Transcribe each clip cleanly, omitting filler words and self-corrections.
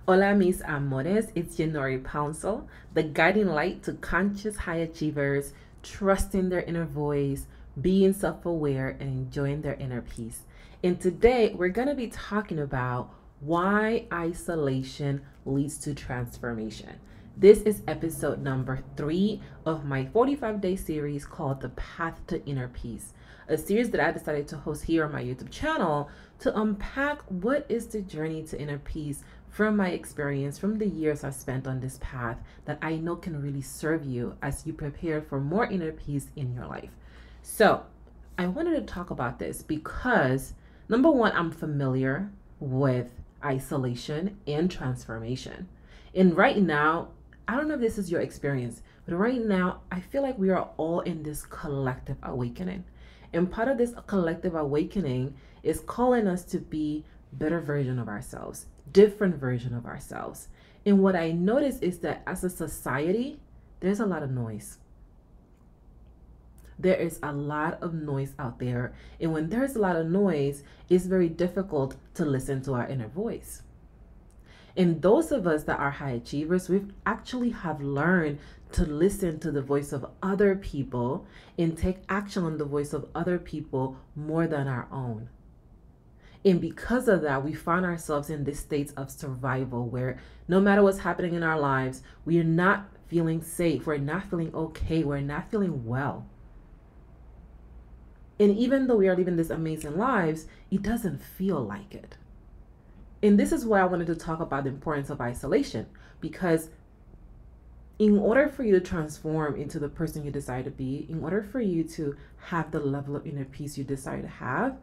Hola Mis Amores, it's January Pouncil, the guiding light to conscious high achievers, trusting their inner voice, being self-aware, and enjoying their inner peace. And today we're going to be talking about why isolation leads to transformation. This is episode number 3 of my 45-day series called The Path to Inner Peace, a series that I decided to host here on my YouTube channel to unpack what is the journey to inner peace from my experience, from the years I've spent on this path that I know can really serve you as you prepare for more inner peace in your life. So I wanted to talk about this because, number one, I'm familiar with isolation and transformation. And right now, I don't know if this is your experience, but right now, I feel like we are all in this collective awakening. And part of this collective awakening is calling us to be better version of ourselves, different version of ourselves. And what I notice is that as a society, there's a lot of noise. There is a lot of noise out there. And when there's a lot of noise, it's very difficult to listen to our inner voice. And those of us that are high achievers, we actually have learned to listen to the voice of other people and take action on the voice of other people more than our own. And because of that, we find ourselves in this state of survival where no matter what's happening in our lives, we are not feeling safe, we're not feeling okay, we're not feeling well. And even though we are living these amazing lives, it doesn't feel like it. And this is why I wanted to talk about the importance of isolation, because in order for you to transform into the person you desire to be, in order for you to have the level of inner peace you desire to have,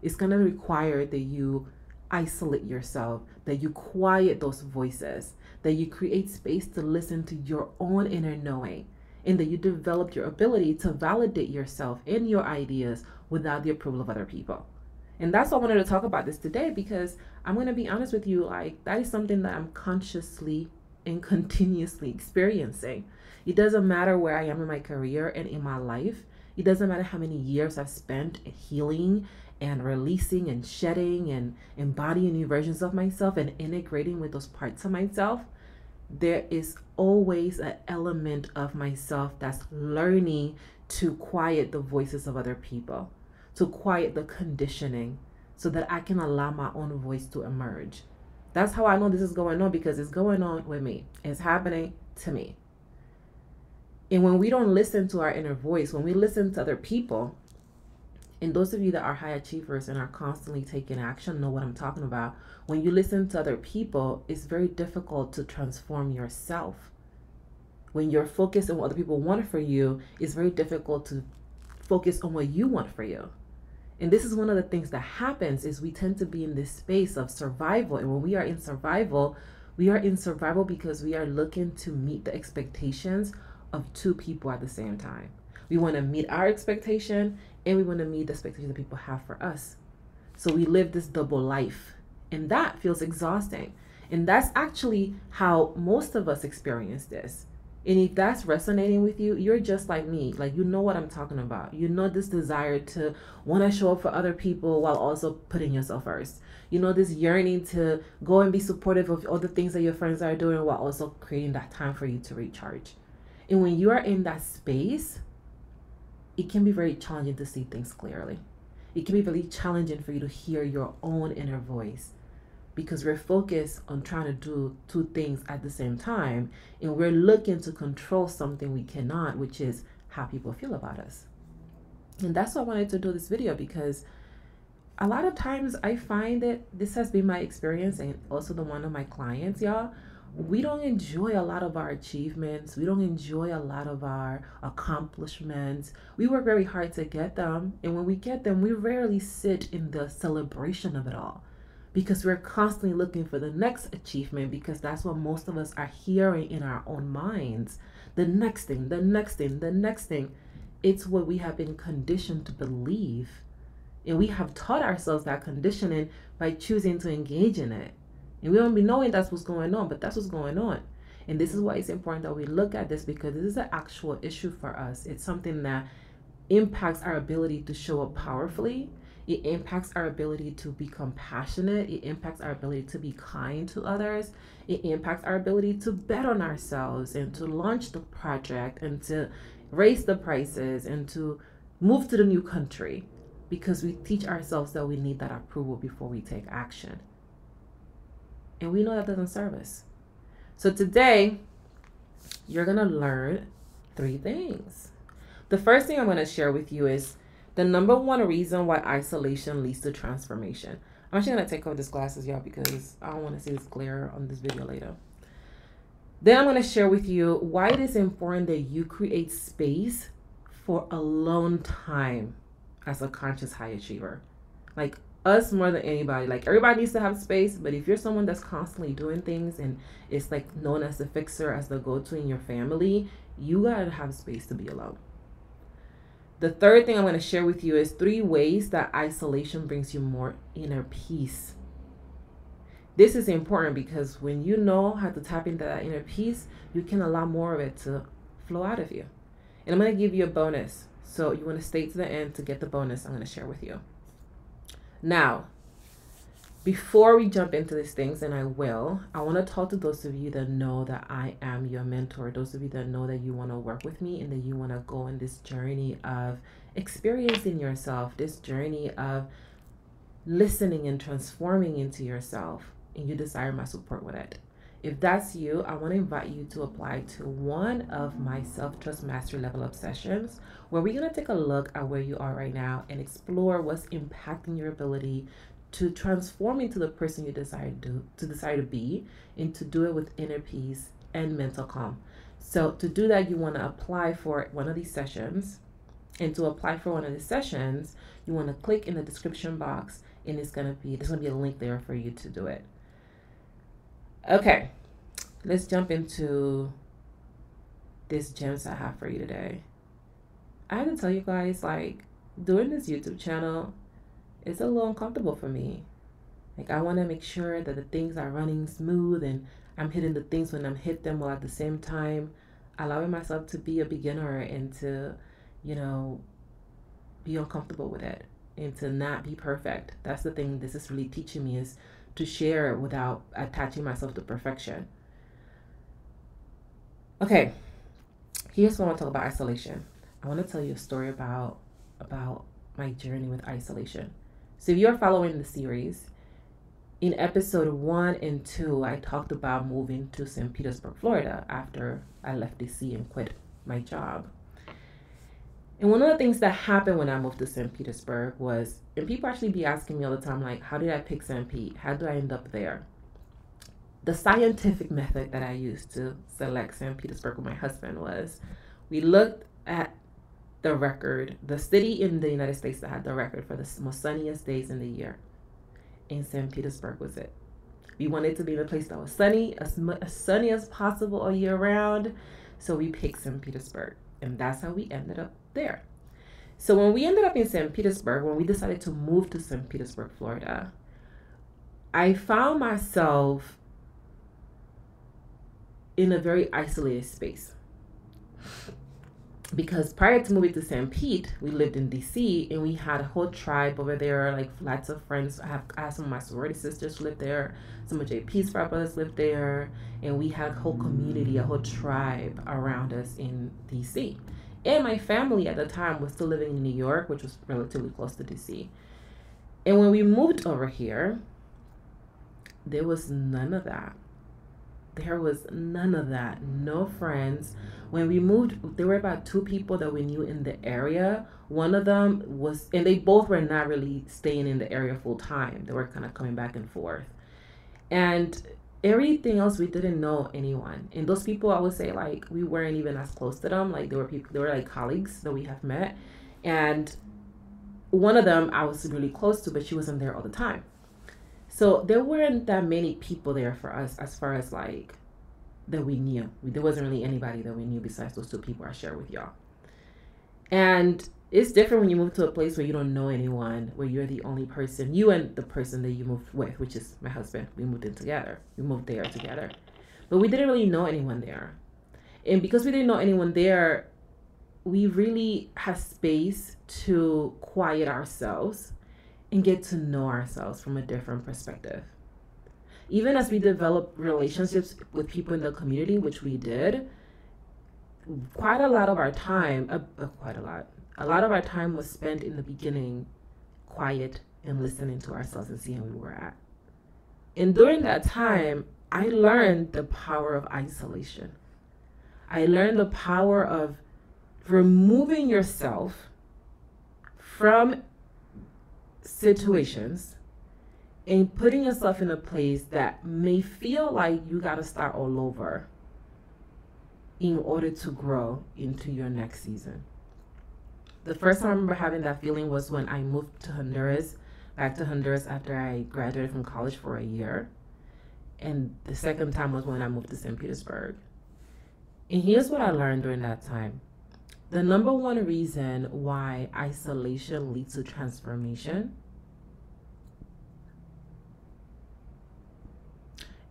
it's going to require that you isolate yourself, that you quiet those voices, that you create space to listen to your own inner knowing, and that you develop your ability to validate yourself and your ideas without the approval of other people. And that's why I wanted to talk about this today, because I'm going to be honest with you, like that is something that I'm consciously and continuously experiencing. It doesn't matter where I am in my career and in my life. It doesn't matter how many years I've spent healing and releasing and shedding and embodying new versions of myself and integrating with those parts of myself. There is always an element of myself that's learning to quiet the voices of other people, to quiet the conditioning so that I can allow my own voice to emerge. That's how I know this is going on, because it's going on with me. It's happening to me. And when we don't listen to our inner voice, when we listen to other people, and those of you that are high achievers and are constantly taking action know what I'm talking about. When you listen to other people, it's very difficult to transform yourself. When you're focused on what other people want for you, it's very difficult to focus on what you want for you. And this is one of the things that happens is we tend to be in this space of survival. And when we are in survival because we are looking to meet the expectations of two people at the same time. We want to meet our expectation and we want to meet the expectations that people have for us. So we live this double life, and that feels exhausting. And that's actually how most of us experience this. And if that's resonating with you, you're just like me. Like, you know what I'm talking about. You know this desire to want to show up for other people while also putting yourself first. You know this yearning to go and be supportive of all the things that your friends are doing while also creating that time for you to recharge. And when you are in that space, it can be very challenging to see things clearly. It can be really challenging for you to hear your own inner voice, because we're focused on trying to do two things at the same time, and we're looking to control something we cannot, which is how people feel about us. And that's why I wanted to do this video, because a lot of times I find that this has been my experience and also the one of my clients, y'all. We don't enjoy a lot of our achievements. We don't enjoy a lot of our accomplishments. We work very hard to get them, and when we get them, we rarely sit in the celebration of it all, because we're constantly looking for the next achievement, because that's what most of us are hearing in our own minds. The next thing, the next thing, the next thing. It's what we have been conditioned to believe. And we have taught ourselves that conditioning by choosing to engage in it. And we don't be knowing that's what's going on, but that's what's going on. And this is why it's important that we look at this, because this is an actual issue for us. It's something that impacts our ability to show up powerfully. It impacts our ability to be compassionate. It impacts our ability to be kind to others. It impacts our ability to bet on ourselves and to launch the project and to raise the prices and to move to the new country, because we teach ourselves that we need that approval before we take action. And we know that doesn't serve us. So today, you're going to learn 3 things. The first thing I'm going to share with you is the number one reason why isolation leads to transformation. I'm actually going to take off these glasses, y'all, because I don't want to see this glare on this video later. Then I'm going to share with you why it is important that you create space for alone time as a conscious high achiever. Like us more than anybody. Like everybody needs to have space, but if you're someone that's constantly doing things and it's like known as the fixer, as the go-to in your family, you gotta have space to be alone. The third thing I'm going to share with you is 3 ways that isolation brings you more inner peace. This is important because when you know how to tap into that inner peace, you can allow more of it to flow out of you. And I'm going to give you a bonus. So you want to stay to the end to get the bonus I'm going to share with you. Now, before we jump into these things, and I want to talk to those of you that know that I am your mentor, those of you that know that you want to work with me and that you want to go on this journey of experiencing yourself, this journey of listening and transforming into yourself, and you desire my support with it. If that's you, I want to invite you to apply to one of my self-trust mastery level up sessions, where we're going to take a look at where you are right now and explore what's impacting your ability to transform into the person you desire to be, and to do it with inner peace and mental calm. So to do that, you want to apply for one of these sessions. And to apply for one of these sessions, you want to click in the description box, and there's going to be a link there for you to do it. Okay, let's jump into this gems I have for you today. I have to tell you guys, like, doing this YouTube channel, it's a little uncomfortable for me. Like, I want to make sure that the things are running smooth and I'm hitting the things when I'm hit them, while at the same time allowing myself to be a beginner and to, be uncomfortable with it and to not be perfect. That's the thing this is really teaching me, is to share without attaching myself to perfection. Okay, here's what I want to talk about: isolation. I want to tell you a story about my journey with isolation. So if you're following the series, in episode 1 and 2, I talked about moving to St. Petersburg, Florida after I left DC and quit my job. And one of the things that happened when I moved to St. Petersburg was, and people actually be asking me all the time, like, how did I pick St. Pete? How do I end up there? The scientific method that I used to select St. Petersburg with my husband was, we looked at the record, the city in the United States that had the record for the most sunniest days in the year. And St. Petersburg was it. We wanted to be in a place that was sunny, as sunny as possible all year round. So we picked St. Petersburg. And that's how we ended up there. So when we ended up in St. Petersburg, when we decided to move to St. Petersburg, Florida, I found myself in a very isolated space. Because prior to moving to St. Pete, we lived in DC, and we had a whole tribe over there, like lots of friends. I have some of my sorority sisters who lived there, some of JP's frat brothers lived there, and we had a whole community, a whole tribe around us in DC. And my family at the time was still living in New York, which was relatively close to DC. And when we moved over here, there was none of that. There was none of that. No friends. When we moved, there were about 2 people that we knew in the area. One of them was, and they both were not really staying in the area full time. They were kind of coming back and forth. And everything else, we didn't know anyone. And those people, I would say, like, we weren't even as close to them. Like, they were like colleagues that we have met. And one of them I was really close to, but she wasn't there all the time. So there weren't that many people there for us as far as like that we knew. There wasn't really anybody that we knew besides those 2 people I shared with y'all. And it's different when you move to a place where you don't know anyone, where you're the only person, you and the person that you moved with, which is my husband. We moved in together. We moved there together. But we didn't really know anyone there. And because we didn't know anyone there, we really had space to quiet ourselves and get to know ourselves from a different perspective. Even as we develop relationships with people in the community, which we did, a lot of our time was spent in the beginning quiet and listening to ourselves and seeing where we were at. And during that time, I learned the power of isolation. I learned the power of removing yourself from situations and putting yourself in a place that may feel like you got to start all over in order to grow into your next season. The first time I remember having that feeling was when I moved to Honduras, back to Honduras after I graduated from college for a year. And the second time was when I moved to St. Petersburg. And here's what I learned during that time. The number one reason why isolation leads to transformation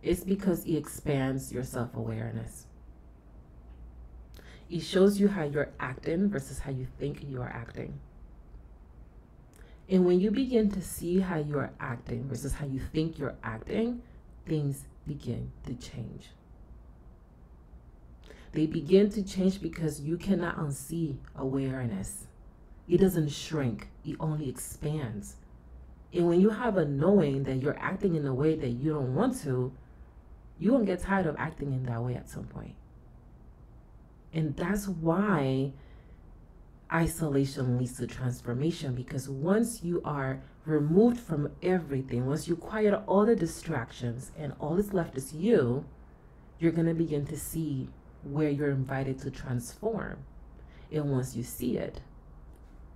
is because it expands your self-awareness. It shows you how you're acting versus how you think you are acting. And when you begin to see how you are acting versus how you think you're acting, things begin to change. They begin to change because you cannot unsee awareness. It doesn't shrink, it only expands. And when you have a knowing that you're acting in a way that you don't want to, you won't get tired of acting in that way at some point. And that's why isolation leads to transformation, because once you are removed from everything, once you quiet all the distractions and all that's left is you, you're going to begin to see where you're invited to transform. And once you see it,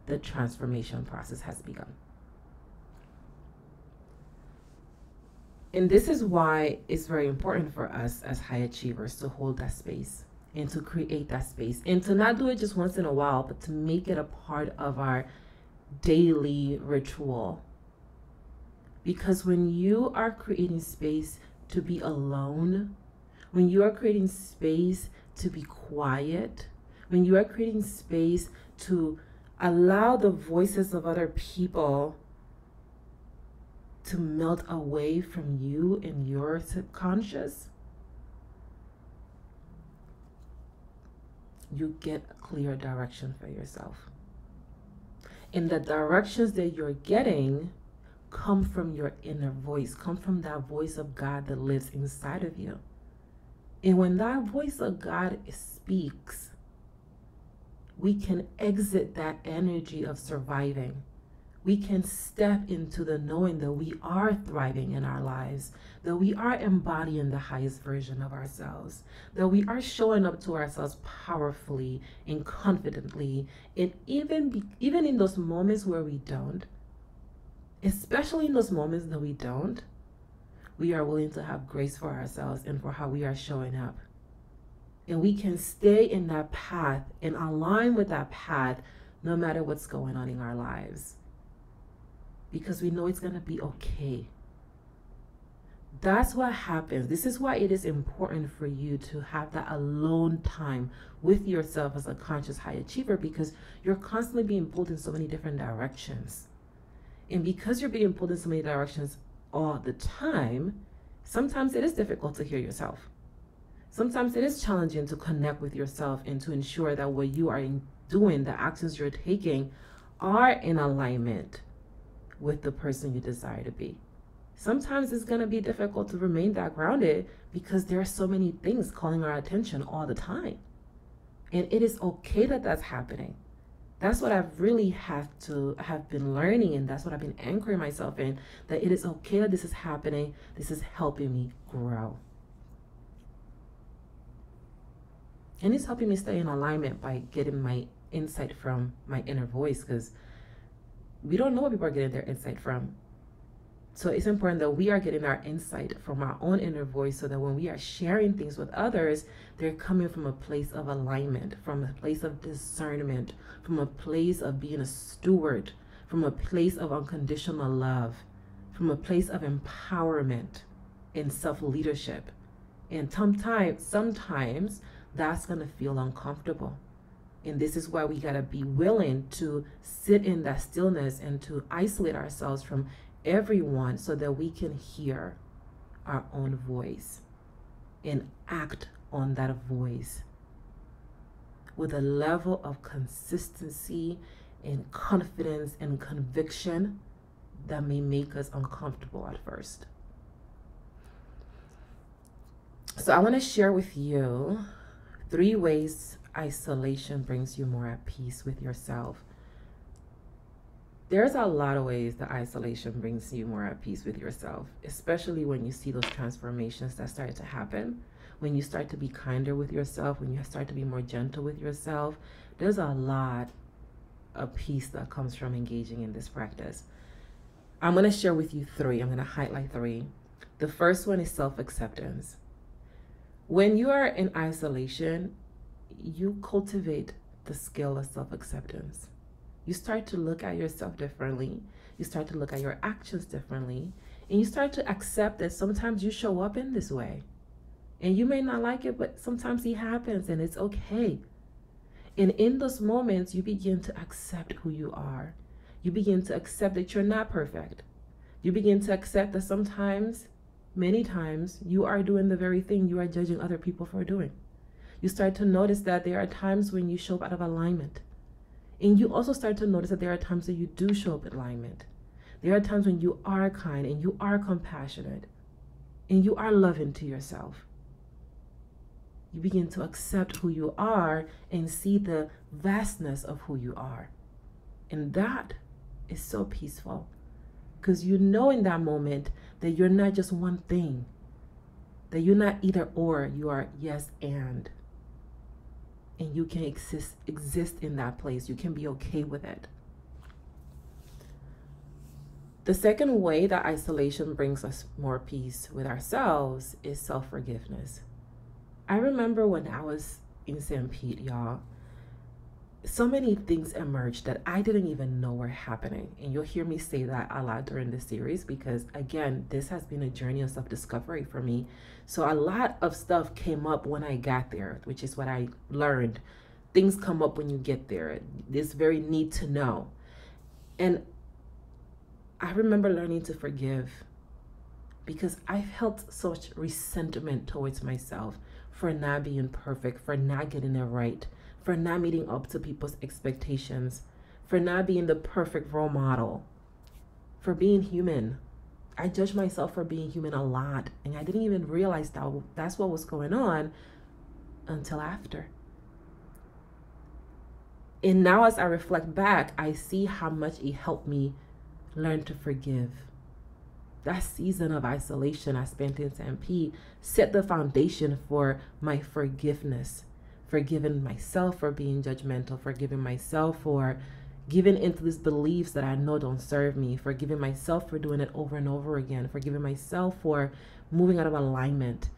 the transformation process has begun. And this is why it's very important for us as high achievers to hold that space and to create that space and to not do it just once in a while, but to make it a part of our daily ritual. Because when you are creating space to be alone, when you are creating space to be quiet, when you are creating space to allow the voices of other people to melt away from you and your subconscious, you get a clear direction for yourself. And the directions that you're getting come from your inner voice, come from that voice of God that lives inside of you. And when that voice of God speaks, we can exit that energy of surviving. We can step into the knowing that we are thriving in our lives, that we are embodying the highest version of ourselves, that we are showing up to ourselves powerfully and confidently. And even in those moments where we don't, especially in those moments that we don't, we are willing to have grace for ourselves and for how we are showing up. And we can stay in that path and align with that path no matter what's going on in our lives, because we know it's going to be okay. That's what happens. This is why it is important for you to have that alone time with yourself as a conscious high achiever, because you're constantly being pulled in so many different directions. And because you're being pulled in so many directions all the time, sometimes it is difficult to hear yourself. Sometimes it is challenging to connect with yourself and to ensure that what you are doing, the actions you're taking, are in alignment with the person you desire to be. Sometimes it's going to be difficult to remain that grounded because there are so many things calling our attention all the time. And it is okay that that's happening. That's what I've really have been learning, and that's what I've been anchoring myself in, that it is okay that this is happening. This is helping me grow. And it's helping me stay in alignment by getting my insight from my inner voice, because we don't know what people are getting their insight from. So it's important that we are getting our insight from our own inner voice, so that when we are sharing things with others, they're coming from a place of alignment, from a place of discernment, from a place of being a steward, from a place of unconditional love, from a place of empowerment and self-leadership. And sometimes that's going to feel uncomfortable. And this is why we got to be willing to sit in that stillness and to isolate ourselves from everyone so that we can hear our own voice and act on that voice with a level of consistency and confidence and conviction that may make us uncomfortable at first. So I want to share with you 3 ways isolation brings you more at peace with yourself. There's a lot of ways that isolation brings you more at peace with yourself, especially when you see those transformations that start to happen. When you start to be kinder with yourself, when you start to be more gentle with yourself, there's a lot of peace that comes from engaging in this practice. I'm going to share with you 3. I'm going to highlight 3. The first one is self-acceptance. When you are in isolation, you cultivate the skill of self-acceptance. You start to look at yourself differently. You start to look at your actions differently. And you start to accept that sometimes you show up in this way. And you may not like it, but sometimes it happens and it's okay. And in those moments, you begin to accept who you are. You begin to accept that you're not perfect. You begin to accept that sometimes, many times, you are doing the very thing you are judging other people for doing. You start to notice that there are times when you show up out of alignment. And you also start to notice that there are times that you do show up in alignment. There are times when you are kind and you are compassionate and you are loving to yourself. You begin to accept who you are and see the vastness of who you are. And that is so peaceful because you know in that moment that you're not just one thing, that you're not either or, you are yes and you can exist in that place. You can be okay with it. The second way that isolation brings us more peace with ourselves is self-forgiveness. I remember when I was in St. Pete, y'all, so many things emerged that I didn't even know were happening. And you'll hear me say that a lot during this series because, again, this has been a journey of self-discovery for me. So a lot of stuff came up when I got there, which is what I learned. Things come up when you get there. It's very neat to know. And I remember learning to forgive because I felt such resentment towards myself for not being perfect, for not getting it right, for not meeting up to people's expectations, for not being the perfect role model, for being human. I judged myself for being human a lot, and I didn't even realize that that's what was going on until after. And now as I reflect back, I see how much it helped me learn to forgive. That season of isolation I spent in St. Pete set the foundation for my forgiveness. Forgiving myself for being judgmental, forgiving myself for giving into these beliefs that I know don't serve me, forgiving myself for doing it over and over again, forgiving myself for moving out of alignment,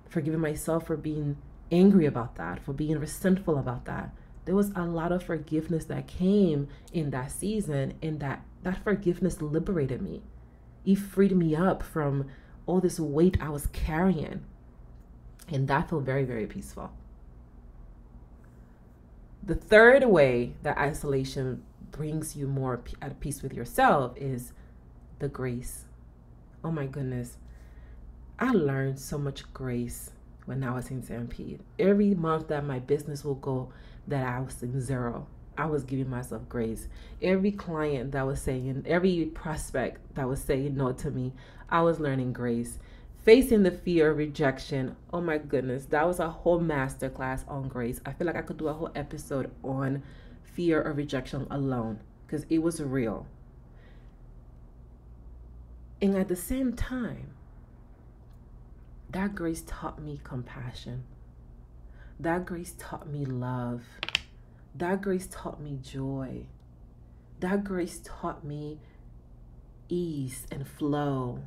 forgiving myself for being angry about that, for being resentful about that. There was a lot of forgiveness that came in that season, and that forgiveness liberated me. It freed me up from all this weight I was carrying. And that felt very, very peaceful. The third way that isolation brings you more at peace with yourself is the grace. Oh my goodness. I learned so much grace when I was in St. Pete. Every month that my business will go that I was in zero, I was giving myself grace. Every client that was saying, every prospect that was saying no to me, I was learning grace. Facing the fear of rejection, oh my goodness, that was a whole masterclass on grace. I feel like I could do a whole episode on fear of rejection alone because it was real. And at the same time, that grace taught me compassion. That grace taught me love. That grace taught me joy. That grace taught me ease and flow,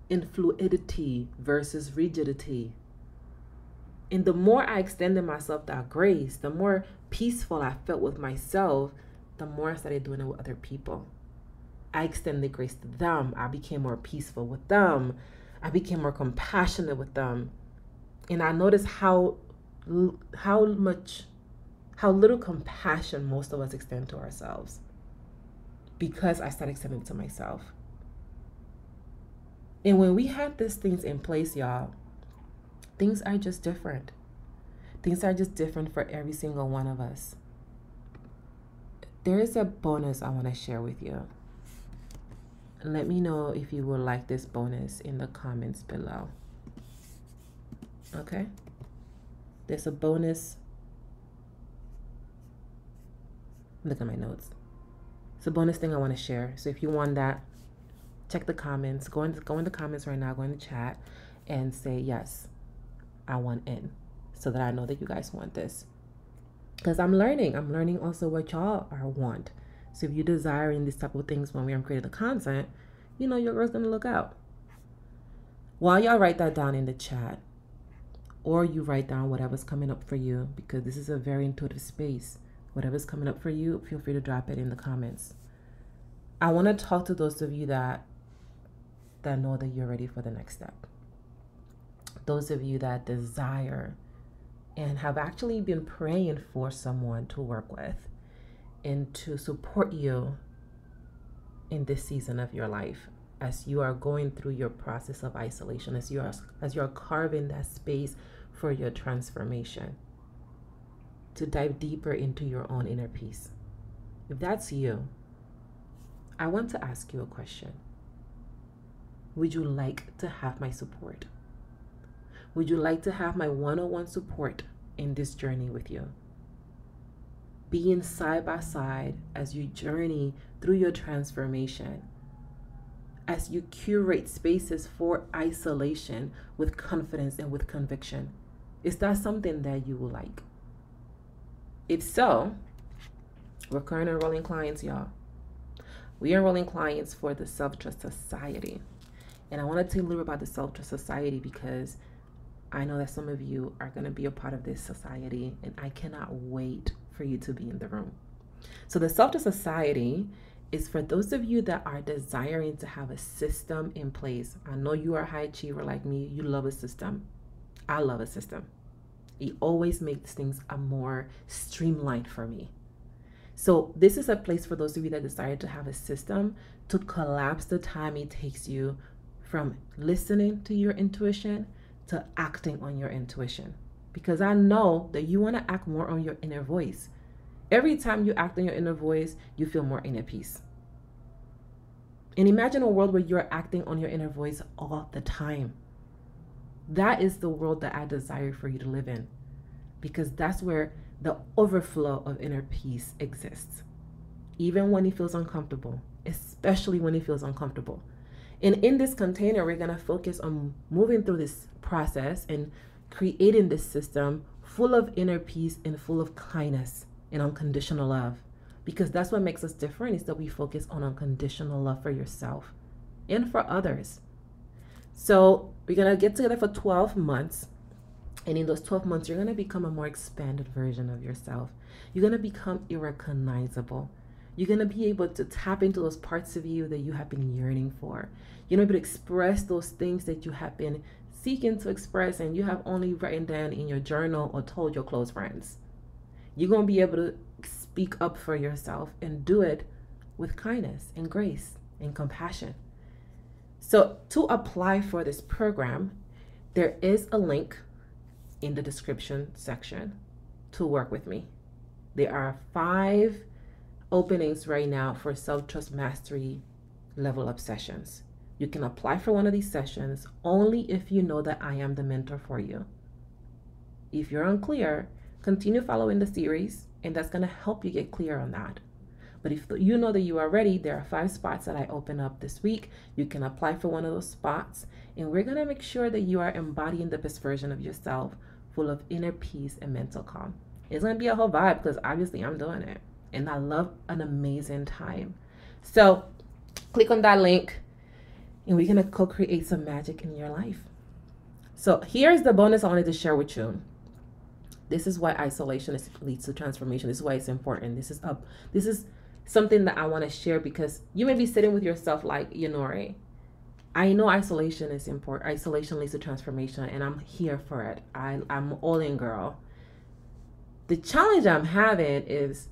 and fluidity versus rigidity. And the more I extended myself that grace, the more peaceful I felt with myself, the more I started doing it with other people. I extended grace to them. I became more peaceful with them. I became more compassionate with them. And I noticed how how little compassion most of us extend to ourselves, because I started extending it to myself. And when we have these things in place, y'all, things are just different. Things are just different for every single one of us. There is a bonus I want to share with you. Let me know if you would like this bonus in the comments below. Okay? There's a bonus. Look at my notes. It's a bonus thing I want to share. So if you want that, check the comments. Go in the comments right now. Go in the chat and say, yes, I want in. So that I know that you guys want this. Because I'm learning. I'm learning also what y'all want. So if you're desiring these type of things when we're creating the content, you know your girl's going to look out. While y'all write that down in the chat, or you write down whatever's coming up for you, because this is a very intuitive space. Whatever's coming up for you, feel free to drop it in the comments. I want to talk to those of you that know that you're ready for the next step. Those of you that desire and have actually been praying for someone to work with and to support you in this season of your life as you are going through your process of isolation, as you are carving that space for your transformation, to dive deeper into your own inner peace. If that's you, I want to ask you a question. Would you like to have my support? Would you like to have my one-on-one support in this journey with you? Being side by side as you journey through your transformation, as you curate spaces for isolation with confidence and with conviction. Is that something that you would like? If so, we're current enrolling clients, y'all. We are enrolling clients for the Self-Trust Society. And I want to tell you a little about the Self-Trust Society because I know that some of you are going to be a part of this society, and I cannot wait for you to be in the room. So the Self-Trust Society is for those of you that are desiring to have a system in place. I know you are a high achiever like me. You love a system. I love a system. It always makes things a more streamlined for me. So this is a place for those of you that desire to have a system to collapse the time it takes you from listening to your intuition to acting on your intuition. Because I know that you want to act more on your inner voice. Every time you act on your inner voice, you feel more inner peace. And imagine a world where you're acting on your inner voice all the time. That is the world that I desire for you to live in, because that's where the overflow of inner peace exists. Even when it feels uncomfortable, especially when it feels uncomfortable. And in this container, we're going to focus on moving through this process and creating this system full of inner peace and full of kindness and unconditional love. Because that's what makes us different, is that we focus on unconditional love for yourself and for others. So we're going to get together for 12 months. And in those 12 months, you're going to become a more expanded version of yourself. You're going to become irrecognizable. You're going to be able to tap into those parts of you that you have been yearning for. You're going to be able to express those things that you have been seeking to express and you have only written down in your journal or told your close friends. You're going to be able to speak up for yourself and do it with kindness and grace and compassion. So to apply for this program, there is a link in the description section to work with me. There are 5 openings right now for Self-Trust Mastery Level Up sessions. You can apply for one of these sessions only if you know that I am the mentor for you. If you're unclear, continue following the series, and that's going to help you get clear on that. But if you know that you are ready, there are 5 spots that I open up this week. You can apply for one of those spots, and we're going to make sure that you are embodying the best version of yourself, full of inner peace and mental calm. It's going to be a whole vibe because obviously I'm doing it, and I love an amazing time. So click on that link, and we're going to co-create some magic in your life. So here's the bonus I wanted to share with you. This is why isolation leads to transformation. This is why it's important. This is something that I want to share, because you may be sitting with yourself like, Yanore, I know isolation is important. Isolation leads to transformation, and I'm here for it. I'm all in, girl. The challenge I'm having is,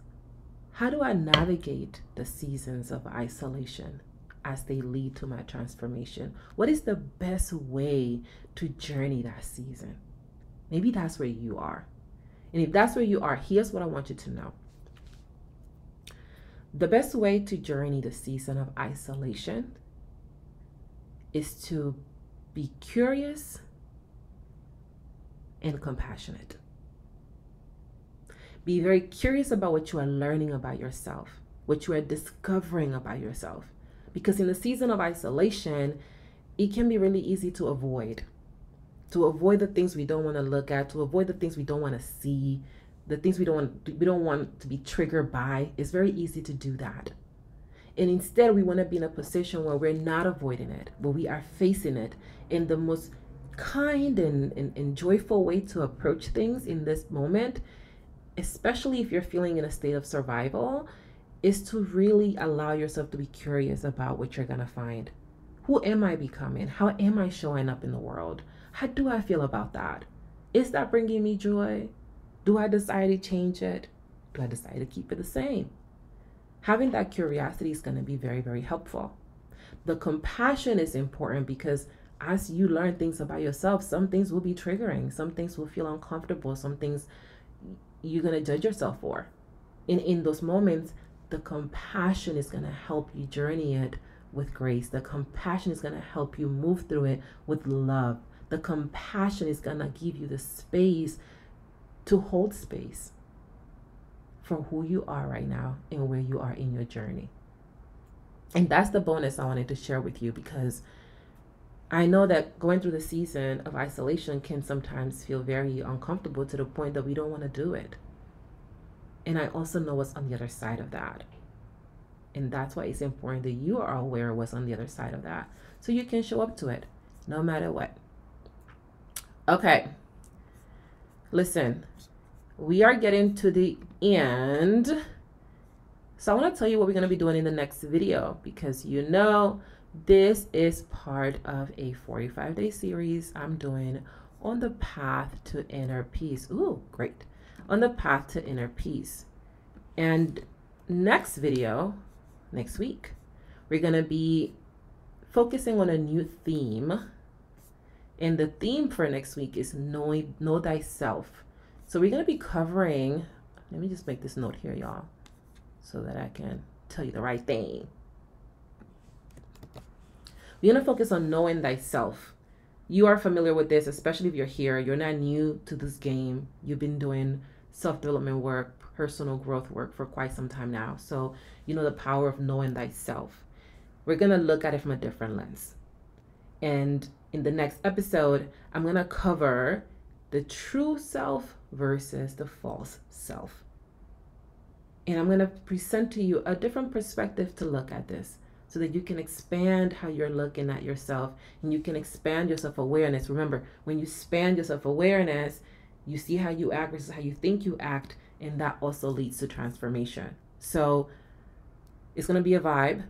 how do I navigate the seasons of isolation as they lead to my transformation? What is the best way to journey that season? Maybe that's where you are. And if that's where you are, here's what I want you to know. The best way to journey the season of isolation is to be curious and compassionate. Be very curious about what you are learning about yourself, what you are discovering about yourself. Because in the season of isolation, it can be really easy to avoid the things we don't want to look at, to avoid the things we don't want to see, the things we don't want to be triggered by. It's very easy to do that. And instead, we want to be in a position where we're not avoiding it, but we are facing it. And the most kind and joyful way to approach things in this moment, especially if you're feeling in a state of survival, is to really allow yourself to be curious about what you're going to find. Who am I becoming? How am I showing up in the world? How do I feel about that? Is that bringing me joy? Do I decide to change it? Do I decide to keep it the same? Having that curiosity is going to be very, very helpful. The compassion is important because as you learn things about yourself, some things will be triggering. Some things will feel uncomfortable. Some things you're going to judge yourself for. And in those moments, the compassion is going to help you journey it with grace. The compassion is going to help you move through it with love. The compassion is going to give you the space to hold space for who you are right now and where you are in your journey. And that's the bonus I wanted to share with you, because I know that going through the season of isolation can sometimes feel very uncomfortable to the point that we don't want to do it. And I also know what's on the other side of that. And that's why it's important that you are aware of what's on the other side of that, so you can show up to it no matter what. Okay. Listen, we are getting to the end. So I want to tell you what we're going to be doing in the next video, because this is part of a 45-day series I'm doing on the path to inner peace. Ooh, great. On the path to inner peace. And next video, next week, we're going to be focusing on a new theme. And the theme for next week is know thyself. So we're going to be covering, let me just make this note here, y'all, so that I can tell you the right thing. We're going to focus on knowing thyself. You are familiar with this, especially if you're here. You're not new to this game. You've been doing self-development work, personal growth work for quite some time now. So you know the power of knowing thyself. We're going to look at it from a different lens. And in the next episode, I'm going to cover the true self versus the false self. And I'm going to present to you a different perspective to look at this, so that you can expand how you're looking at yourself, and you can expand your self-awareness. Remember, when you expand your self-awareness, you see how you act versus how you think you act, and that also leads to transformation. So it's going to be a vibe,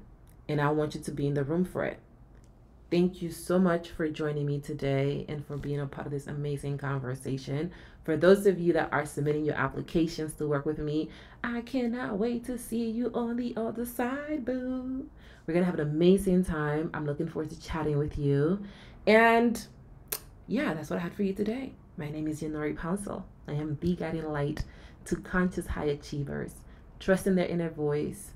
and I want you to be in the room for it. Thank you so much for joining me today and for being a part of this amazing conversation. For those of you that are submitting your applications to work with me, I cannot wait to see you on the other side, boo. We're going to have an amazing time. I'm looking forward to chatting with you. And yeah, that's what I had for you today. My name is Yanori Pouncil. I am the guiding light to conscious high achievers, trusting their inner voice,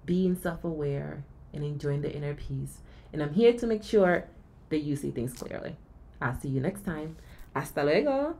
being self-aware, and enjoying the inner peace. And I'm here to make sure that you see things clearly. I'll see you next time. Hasta luego.